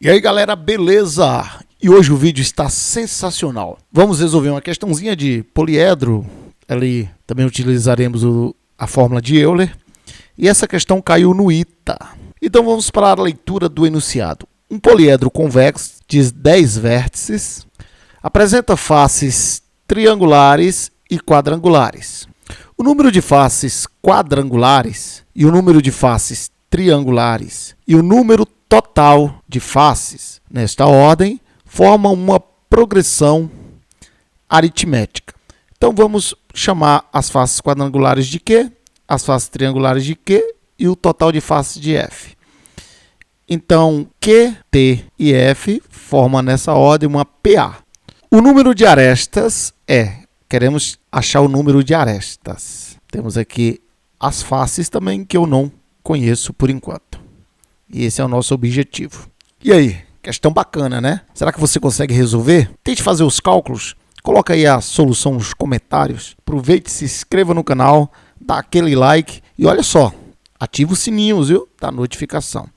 E aí galera, beleza? E hoje o vídeo está sensacional. Vamos resolver uma questãozinha de poliedro. Ali também utilizaremos a fórmula de Euler. E essa questão caiu no ITA. Então vamos para a leitura do enunciado. Um poliedro convexo de 10 vértices apresenta faces triangulares e quadrangulares. O número de faces quadrangulares e o número de faces triangulares e o número total de faces, nesta ordem, formam uma progressão aritmética. Então, vamos chamar as faces quadrangulares de Q, as faces triangulares de Q e o total de faces de F. Então, Q, T e F formam nessa ordem uma PA. O número de arestas queremos achar o número de arestas. Temos aqui as faces também que eu não conheço por enquanto. E esse é o nosso objetivo. E aí, questão bacana, né? Será que você consegue resolver? Tente fazer os cálculos, coloca aí a solução nos comentários. Aproveite, se inscreva no canal, dá aquele like e olha só, ativa o sininho, viu? Da notificação.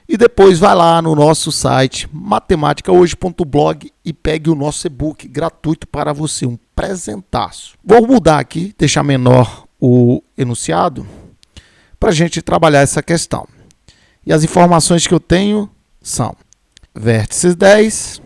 E depois vai lá no nosso site matematicahoje.blog e pegue o nosso e-book gratuito para você, um presentaço. Vou mudar aqui, deixar menor o enunciado para a gente trabalhar essa questão. E as informações que eu tenho são vértices 10,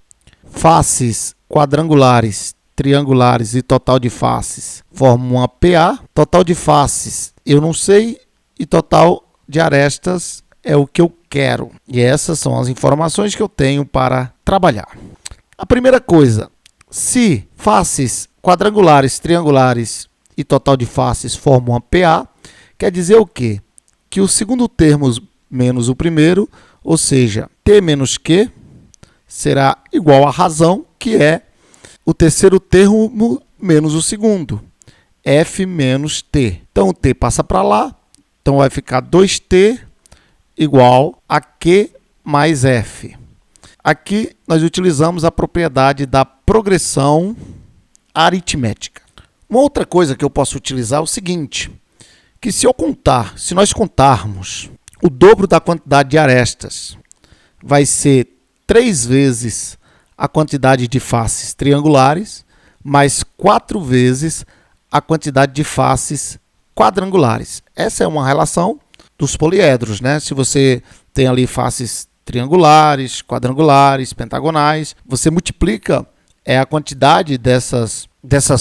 faces quadrangulares, triangulares e total de faces formam uma PA. Total de faces eu não sei e total de arestas é o que eu quero. E essas são as informações que eu tenho para trabalhar. A primeira coisa, se faces quadrangulares, triangulares e total de faces formam uma PA, quer dizer o quê? Que o segundo termo menos o primeiro, ou seja, T menos Q, será igual à razão, que é o terceiro termo menos o segundo, F menos T. Então, o T passa para lá, então vai ficar 2T igual a Q mais F. Aqui, nós utilizamos a propriedade da progressão aritmética. Uma outra coisa que eu posso utilizar é o seguinte, que se nós contarmos o dobro da quantidade de arestas, vai ser 3 vezes a quantidade de faces triangulares, mais 4 vezes a quantidade de faces quadrangulares. Essa é uma relação dos poliedros, né? Se você tem ali faces triangulares, quadrangulares, pentagonais, você multiplica a quantidade dessas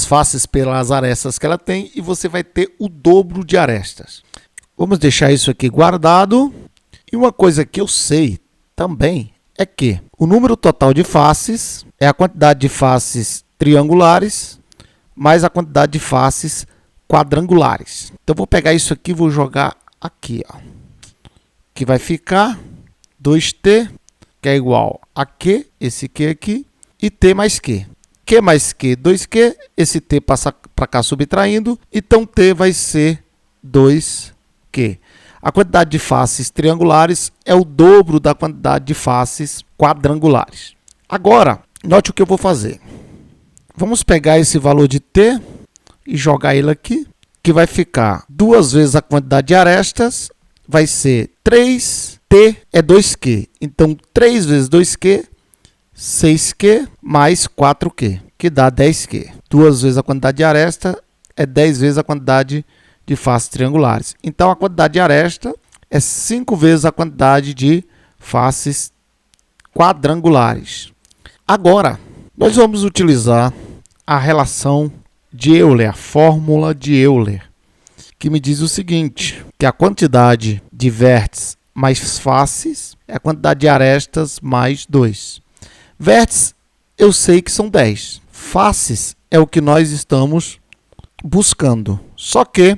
faces pelas arestas que ela tem e você vai ter o dobro de arestas. Vamos deixar isso aqui guardado. E uma coisa que eu sei também é que o número total de faces é a quantidade de faces triangulares mais a quantidade de faces quadrangulares. Então, vou pegar isso aqui e vou jogar aqui, ó, que vai ficar 2T, que é igual a Q, esse Q aqui, e T mais Q. Q mais Q, 2Q, esse T passa para cá subtraindo, então T vai ser 2Q. A quantidade de faces triangulares é o dobro da quantidade de faces quadrangulares. Agora, note o que eu vou fazer. Vamos pegar esse valor de T e jogar ele aqui, que vai ficar 2 vezes a quantidade de arestas, vai ser 3T é 2Q. Então, 3 vezes 2Q, 6Q mais 4Q, que dá 10Q. 2 vezes a quantidade de aresta é 10 vezes a quantidade de faces triangulares. Então, a quantidade de aresta é 5 vezes a quantidade de faces quadrangulares. Agora, nós vamos utilizar a relação de Euler, a fórmula de Euler, que me diz o seguinte, que a quantidade de vértices mais faces é a quantidade de arestas mais 2. Vértices, eu sei que são 10. Faces é o que nós estamos buscando. Só que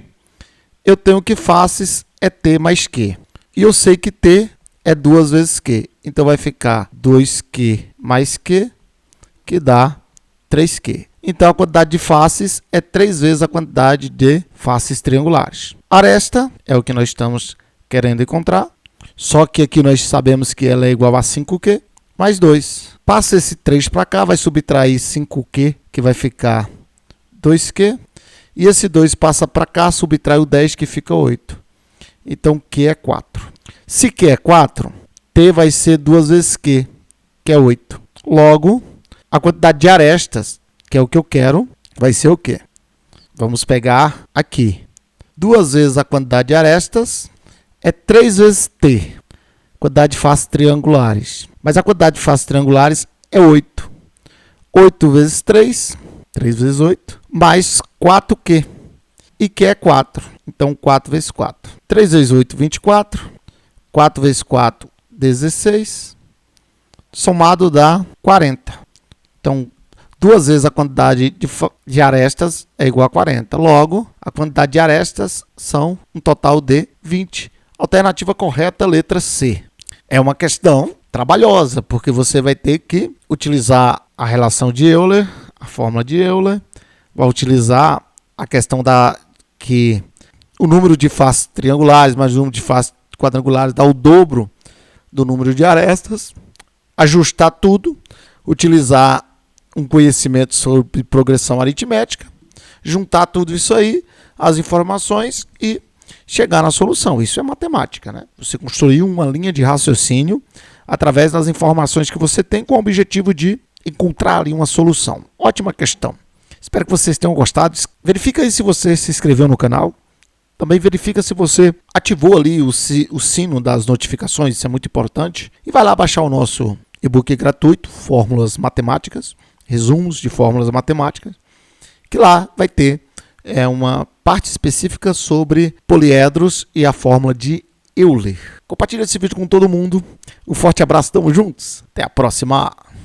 eu tenho que faces é T mais Q. E eu sei que T é 2 vezes Q. Então, vai ficar 2Q mais Q, que dá 3Q. Então, a quantidade de faces é 3 vezes a quantidade de faces triangulares. Aresta é o que nós estamos querendo encontrar. Só que aqui nós sabemos que ela é igual a 5Q mais 2. Passa esse 3 para cá, vai subtrair 5Q, que vai ficar 2Q. E esse 2 passa para cá, subtrai o 10, que fica 8. Então, Q é 4. Se Q é 4, T vai ser 2 vezes Q, que é 8. Logo, a quantidade de arestas, que é o que eu quero, vai ser o quê? Vamos pegar aqui. 2 vezes a quantidade de arestas é 3 vezes t. Quantidade de faces triangulares. Mas a quantidade de faces triangulares é 8. 8 vezes 3, 3 vezes 8, mais 4q. E q é 4. Então, 4 vezes 4. 3 vezes 8, 24. 4 vezes 4, 16. Somado dá 40. Então, 2 vezes a quantidade de arestas é igual a 40. Logo, a quantidade de arestas são um total de 20. Alternativa correta, letra C. É uma questão trabalhosa, porque você vai ter que utilizar a relação de Euler, a fórmula de Euler, vai utilizar a questão que o número de faces triangulares mais o número de faces quadrangulares dá o dobro do número de arestas, ajustar tudo, utilizar um conhecimento sobre progressão aritmética, juntar tudo isso aí, as informações e chegar na solução. Isso é matemática, né? Você construir uma linha de raciocínio através das informações que você tem com o objetivo de encontrar ali uma solução. Ótima questão. Espero que vocês tenham gostado. Verifica aí se você se inscreveu no canal. Também verifica se você ativou ali o sino das notificações, isso é muito importante. E vai lá baixar o nosso e-book gratuito, Fórmulas Matemáticas, resumos de fórmulas matemáticas, que lá vai ter uma parte específica sobre poliedros e a fórmula de Euler. Compartilha esse vídeo com todo mundo. Um forte abraço, tamo juntos. Até a próxima.